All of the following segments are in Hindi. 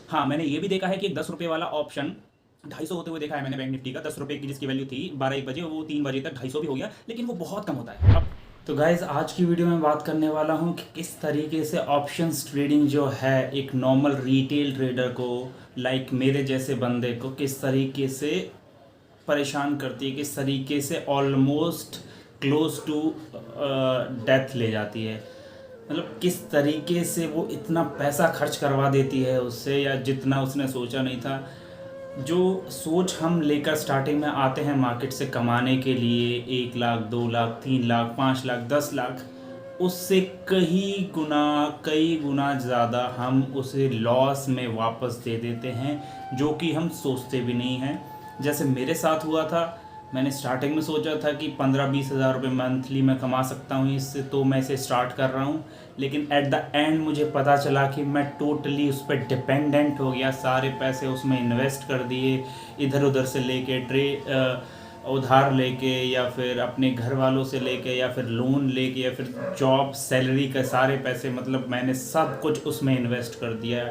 हाँ, मैंने ये भी देखा है कि एक 10 रुपये वाला ऑप्शन 250 होते हुए देखा है मैंने बैंक निफ्टी का। 10 रुपये की जिसकी वैल्यू थी 12-1 बजे, वो 3 बजे तक 250 भी हो गया, लेकिन वो बहुत कम होता है। अब तो गाइज़, आज की वीडियो में बात करने वाला हूँ कि किस तरीके से ऑप्शंस ट्रेडिंग जो है एक नॉर्मल रिटेल ट्रेडर को, लाइक मेरे जैसे बंदे को, किस तरीके से परेशान करती है, किस तरीके से ऑलमोस्ट क्लोज टू डेथ ले जाती है। मतलब किस तरीके से वो इतना पैसा खर्च करवा देती है उससे, या जितना उसने सोचा नहीं था। जो सोच हम लेकर स्टार्टिंग में आते हैं मार्केट से कमाने के लिए, 1 लाख, 2 लाख, 3 लाख, 5 लाख, 10 लाख, उससे कई गुना ज़्यादा हम उसे लॉस में वापस दे देते हैं, जो कि हम सोचते भी नहीं हैं। जैसे मेरे साथ हुआ था, मैंने स्टार्टिंग में सोचा था कि 15-20 हज़ार रुपये मंथली मैं कमा सकता हूँ इससे, तो मैं इसे स्टार्ट कर रहा हूँ। लेकिन एट द एंड मुझे पता चला कि मैं टोटली उस पर डिपेंडेंट हो गया, सारे पैसे उसमें इन्वेस्ट कर दिए, इधर उधर से लेके उधार लेके, या फिर अपने घर वालों से लेके, या फिर लोन लेके, या फिर जॉब सैलरी का सारे पैसे, मतलब मैंने सब कुछ उसमें इन्वेस्ट कर दिया।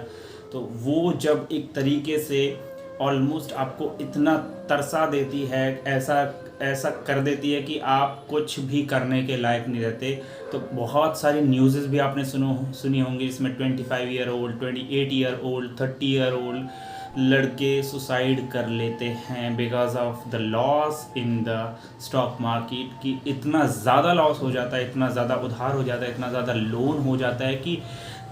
तो वो जब एक तरीके से ऑलमोस्ट आपको इतना तरसा देती है, ऐसा ऐसा कर देती है कि आप कुछ भी करने के लायक नहीं रहते। तो बहुत सारी न्यूज़ भी आपने सुनी होंगी, इसमें 25 year old, 28 year old, 30 year old लड़के सुसाइड कर लेते हैं because of the loss in the stock market. कि इतना ज़्यादा लॉस हो जाता है, इतना ज़्यादा उधार हो जाता है, इतना ज़्यादा लोन हो जाता है कि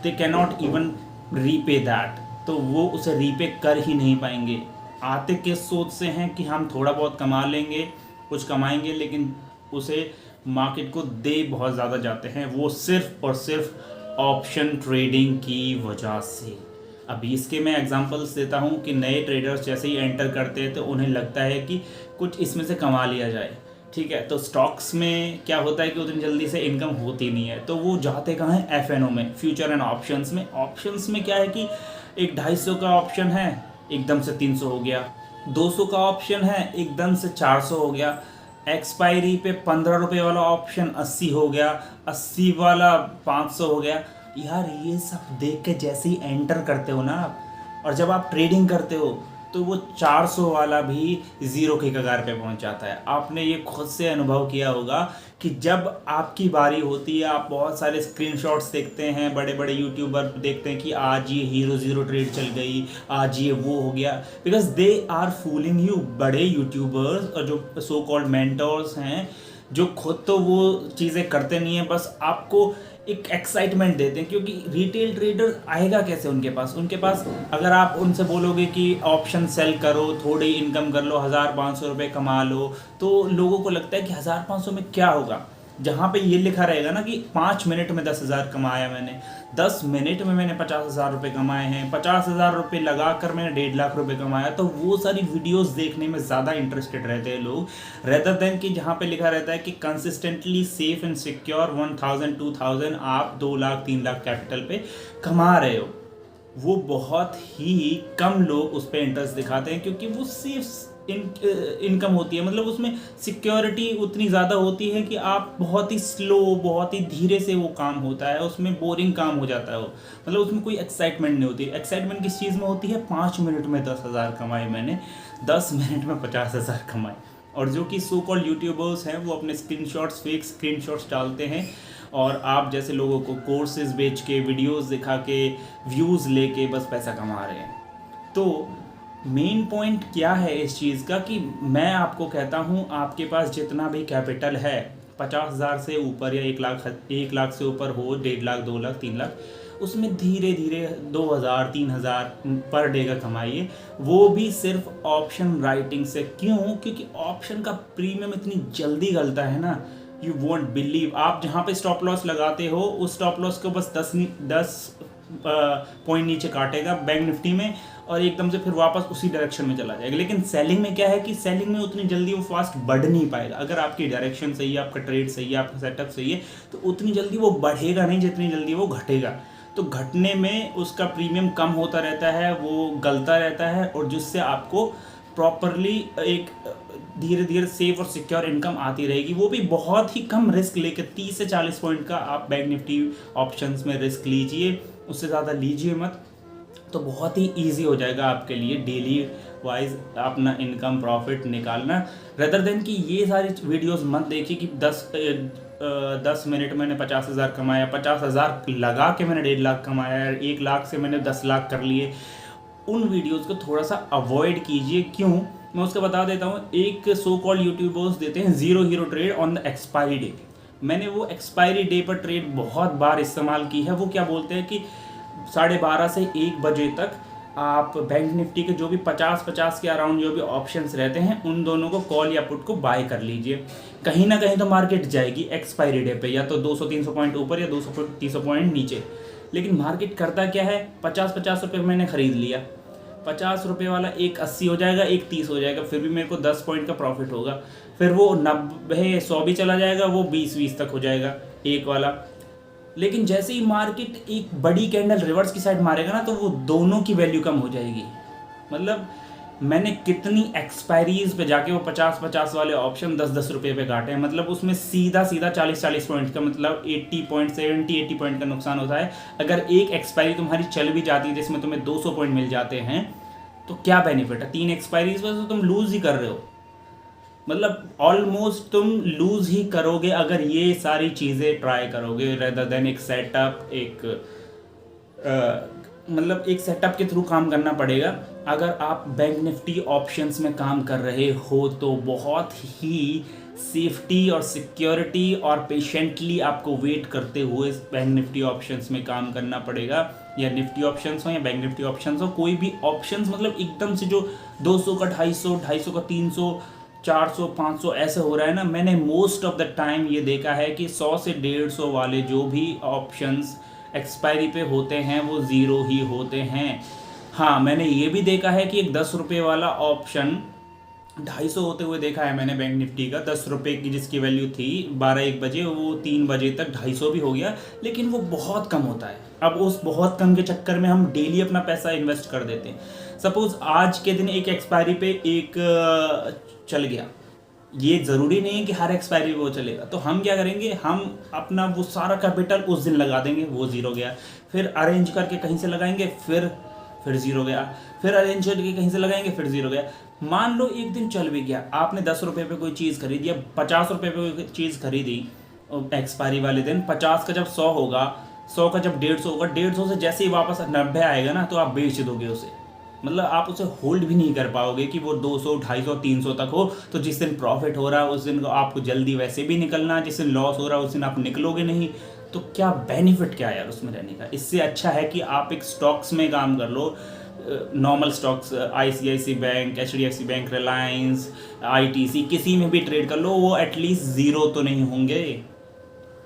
they can not even repay that. तो वो उसे रीपे कर ही नहीं पाएंगे। आते किस सोच से हैं कि हम थोड़ा बहुत कमा लेंगे, कुछ कमाएंगे, लेकिन उसे मार्केट को दे बहुत ज़्यादा जाते हैं, वो सिर्फ और सिर्फ ऑप्शन ट्रेडिंग की वजह से। अभी इसके मैं एग्जांपल्स देता हूँ कि नए ट्रेडर्स जैसे ही एंटर करते हैं तो उन्हें लगता है कि कुछ इसमें से कमा लिया जाए, ठीक है। तो स्टॉक्स में क्या होता है कि उतनी जल्दी से इनकम होती नहीं है, तो वो जाते कहाँ हैं, एफएनओ में, फ्यूचर एंड ऑप्शंस में। ऑप्शंस में क्या है कि एक 250 का ऑप्शन है, एकदम से 300 हो गया। 200 का ऑप्शन है, एकदम से 400 हो गया। एक्सपायरी पे 15 रुपये वाला ऑप्शन 80 हो गया, 80 वाला 500 हो गया। यार ये सब देख के जैसे ही एंटर करते हो ना आप, और जब आप ट्रेडिंग करते हो, तो वो 400 वाला भी ज़ीरो के कगार पे पहुंच जाता है। आपने ये खुद से अनुभव किया होगा कि जब आपकी बारी होती है, आप बहुत सारे स्क्रीनशॉट्स देखते हैं, बड़े बड़े यूट्यूबर देखते हैं कि आज ये हीरो ज़ीरो ट्रेड चल गई, आज ये वो हो गया, because they are fooling you. बड़े यूट्यूबर्स और जो सो कॉल्ड मेंटर्स हैं, जो खुद तो वो चीज़ें करते नहीं हैं, बस आपको एक एक्साइटमेंट देते हैं। क्योंकि रिटेल ट्रेडर आएगा कैसे उनके पास अगर आप उनसे बोलोगे कि ऑप्शन सेल करो, थोड़ी इनकम कर लो, 1500 रुपये कमा लो, तो लोगों को लगता है कि 1500 में क्या होगा। जहाँ पे ये लिखा रहेगा ना कि 5 मिनट में 10,000 कमाया मैंने, 10 मिनट में मैंने 50,000 रुपये कमाए हैं, 50,000 रुपये लगा कर मैंने 1.5 लाख रुपये कमाया, तो वो सारी वीडियोस देखने में ज़्यादा इंटरेस्टेड रहते हैं लोग, रेदर देन कि जहाँ पे लिखा रहता है कि कंसिस्टेंटली सेफ एंड सिक्योर 1,000 2,000 आप 2 लाख 3 लाख कैपिटल पे कमा रहे हो। वो बहुत ही कम लोग उस पर इंटरेस्ट दिखाते हैं, क्योंकि वो सेफ इनकम होती है। मतलब उसमें सिक्योरिटी उतनी ज़्यादा होती है कि आप बहुत ही स्लो, बहुत ही धीरे से वो काम होता है, उसमें बोरिंग काम हो जाता है वो। मतलब उसमें कोई एक्साइटमेंट नहीं होती। एक्साइटमेंट किस चीज़ में होती है, 5 मिनट में 10,000 कमाए मैंने, 10 मिनट में 50,000 कमाए। और जो कि सो कॉल्ड यूट्यूबर्स हैं, वो अपने स्क्रीनशॉट्स, फेक स्क्रीनशॉट्स डालते हैं, और आप जैसे लोगों को कोर्सेज बेच के, वीडियोस दिखा के, व्यूज़ लेके बस पैसा कमा रहे हैं। तो मेन पॉइंट क्या है इस चीज़ का, कि मैं आपको कहता हूँ आपके पास जितना भी कैपिटल है, 50,000 से ऊपर या 1 लाख से ऊपर हो, 1.5 लाख, 2 लाख, 3 लाख, उसमें धीरे धीरे 2,000 3,000 पर डे का कमाइए, वो भी सिर्फ ऑप्शन राइटिंग से। क्यों? क्योंकि ऑप्शन का प्रीमियम इतनी जल्दी गलता है ना, यू वोंट बिलीव। आप जहाँ पे स्टॉप लॉस लगाते हो, उस स्टॉप लॉस को बस 10 पॉइंट नीचे काटेगा बैंक निफ्टी में, और एकदम से फिर वापस उसी डायरेक्शन में चला जाएगा। लेकिन सेलिंग में क्या है कि सेलिंग में उतनी जल्दी वो फास्ट बढ़ नहीं पाएगा। अगर आपकी डायरेक्शन सही है, आपका ट्रेड सही है, आपका सेटअप सही है, तो उतनी जल्दी वो बढ़ेगा नहीं जितनी जल्दी वो घटेगा। तो घटने में उसका प्रीमियम कम होता रहता है, वो गलता रहता है, और जिससे आपको प्रॉपरली एक धीरे धीरे सेफ और सिक्योर इनकम आती रहेगी, वो भी बहुत ही कम रिस्क लेकर। 30 से 40 पॉइंट का आप बैंक निफ्टी ऑप्शंस में रिस्क लीजिए, उससे ज़्यादा लीजिए मत। तो बहुत ही ईजी हो जाएगा आपके लिए डेली वाइज अपना इनकम प्रॉफिट निकालना, रदर देन कि ये सारी वीडियोस मत देखिए कि 10 मिनट मैंने 50,000 कमाया, 50,000 लगा के मैंने 1.5 लाख कमाया, 1 लाख से मैंने 10 लाख कर लिए। उन वीडियोस को थोड़ा सा अवॉइड कीजिए। क्यों, मैं उसका बता देता हूँ। एक सो कॉल्ड यूट्यूबर्स देते हैं 0 hero trade on the expiry day. मैंने वो एक्सपायरी डे पर ट्रेड बहुत बार इस्तेमाल की है। वो क्या बोलते हैं कि 12:30 से 1 बजे तक आप बैंक निफ्टी के जो भी 50 के अराउंड जो भी ऑप्शंस रहते हैं उन दोनों को कॉल या पुट को बाय कर लीजिए। कहीं ना कहीं तो मार्केट जाएगी एक्सपायरी डे पे, या तो 200-300 पॉइंट ऊपर या 200-300 पॉइंट नीचे। लेकिन मार्केट करता क्या है, 50 रुपये मैंने खरीद लिया, 50 रुपये वाला एक 80 हो जाएगा, एक 30 हो जाएगा, फिर भी मेरे को 10 पॉइंट का प्रॉफिट होगा। फिर वो 90-100 भी चला जाएगा, वो 20-20 तक हो जाएगा एक वाला। लेकिन जैसे ही मार्केट एक बड़ी कैंडल रिवर्स की साइड मारेगा ना, तो वो दोनों की वैल्यू कम हो जाएगी। मतलब मैंने कितनी एक्सपायरीज पे जाके वो 50 वाले ऑप्शन 10 रुपये पे काटे हैं। मतलब उसमें सीधा 40 पॉइंट का, मतलब 80 पॉइंट का नुकसान होता है। अगर एक एक्सपायरी तुम्हारी चल भी जाती है जिसमें तुम्हें 200 पॉइंट मिल जाते हैं, तो क्या बेनिफिट है? 3 एक्सपायरीज पर तो तुम लूज ही कर रहे हो। मतलब ऑलमोस्ट तुम लूज ही करोगे अगर ये सारी चीज़ें ट्राई करोगे, रेदर देन एक सेटअप, मतलब एक सेटअप के थ्रू काम करना पड़ेगा। अगर आप बैंक निफ्टी ऑप्शंस में काम कर रहे हो तो बहुत ही सेफ्टी और सिक्योरिटी और पेशेंटली आपको वेट करते हुए बैंक निफ्टी ऑप्शंस में काम करना पड़ेगा। या निफ्टी ऑप्शंस हो या बैंक निफ्टी ऑप्शंस हो, कोई भी ऑप्शंस, मतलब एकदम से जो 200 का 250 का 300 400 500 ऐसे हो रहा है ना। मैंने मोस्ट ऑफ द टाइम ये देखा है कि 100 से 150 वाले जो भी ऑप्शंस एक्सपायरी पे होते हैं वो 0 ही होते हैं। हाँ, मैंने ये भी देखा है कि एक 10 रुपये वाला ऑप्शन 250 होते हुए देखा है मैंने बैंक निफ्टी का। 10 रुपये की जिसकी वैल्यू थी 12-1 बजे, वो 3 बजे तक 250 भी हो गया। लेकिन वो बहुत कम होता है। अब उस बहुत कम के चक्कर में हम डेली अपना पैसा इन्वेस्ट कर देते हैं। सपोज आज के दिन एक एक्सपायरी पे एक चल गया, ये ज़रूरी नहीं है कि हर एक्सपायरी वो चलेगा। तो हम क्या करेंगे, हम अपना वो सारा कैपिटल उस दिन लगा देंगे, वो 0 गया। फिर अरेंज करके कहीं से लगाएंगे, फिर 0 गया। फिर अरेंज करके कहीं से लगाएंगे, फिर 0 गया। मान लो एक दिन चल भी गया, आपने 10 रुपये पे कोई चीज़ खरीदी या 50 रुपये पे कोई चीज़ खरीदी एक्सपायरी वाले दिन। 50 का जब 100 होगा, 100 का जब 150 होगा, 150 से जैसे ही वापस 90 आएगा ना, तो आप बेच दोगे उसे। मतलब आप उसे होल्ड भी नहीं कर पाओगे कि वो 200, 250, 300 तक हो। तो जिस दिन प्रॉफिट हो रहा है उस दिन आपको जल्दी वैसे भी निकलना, जिस दिन लॉस हो रहा है उस दिन आप निकलोगे नहीं। तो क्या बेनिफिट क्या है यार उसमें रहने का? इससे अच्छा है कि आप एक स्टॉक्स में काम कर लो, normal stocks, ICICI bank, HDFC bank, Reliance, ITC, किसी में भी ट्रेड कर लो, वो एटलीस्ट 0 तो नहीं होंगे।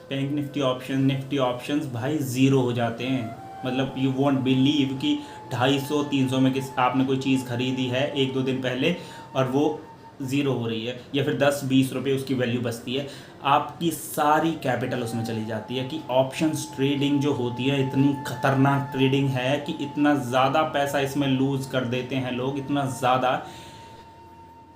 बैंक निफ्टी ऑप्शंस भाई 0 हो जाते हैं। मतलब यू वॉन्ट बिलीव कि 250-300 में आपने कोई चीज़ खरीदी है 1-2 दिन पहले और वो 0 हो रही है, या फिर 10-20 रुपये उसकी वैल्यू बचती है, आपकी सारी कैपिटल उसमें चली जाती है। कि ऑप्शंस ट्रेडिंग जो होती है इतनी खतरनाक ट्रेडिंग है कि इतना ज़्यादा पैसा इसमें लूज़ कर देते हैं लोग, इतना ज़्यादा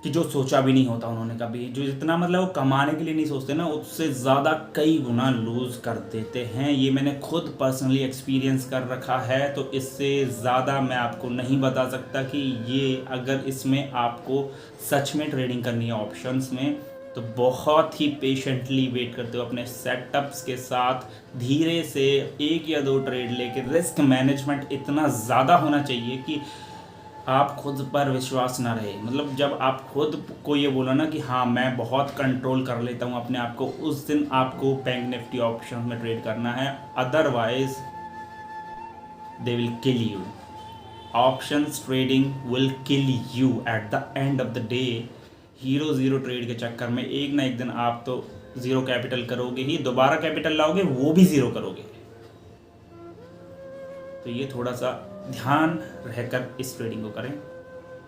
कि जो सोचा भी नहीं होता उन्होंने कभी। जो जितना मतलब वो कमाने के लिए नहीं सोचते ना, उससे ज़्यादा कई गुना लूज़ कर देते हैं। ये मैंने खुद पर्सनली एक्सपीरियंस कर रखा है। तो इससे ज़्यादा मैं आपको नहीं बता सकता कि ये, अगर इसमें आपको सच में ट्रेडिंग करनी है ऑप्शंस में, तो बहुत ही पेशेंटली वेट करते हो अपने सेटअप्स के साथ, धीरे से 1 या 2 ट्रेड लेके। रिस्क मैनेजमेंट इतना ज़्यादा होना चाहिए कि आप खुद पर विश्वास ना रहे। मतलब जब आप खुद को ये बोलो ना कि हाँ मैं बहुत कंट्रोल कर लेता हूँ अपने आप को, उस दिन आपको बैंक निफ्टी ऑप्शन में ट्रेड करना है। Otherwise they will kill you. Options trading will kill you at the end of the day. Hero 0 trade के चक्कर में एक ना एक दिन आप तो 0 कैपिटल करोगे ही, दोबारा कैपिटल लाओगे वो भी 0 करोगे। तो ये थोड़ा सा ध्यान रहकर इस ट्रेडिंग को करें।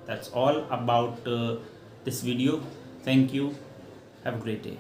That's all about this video. Thank you, have a great day.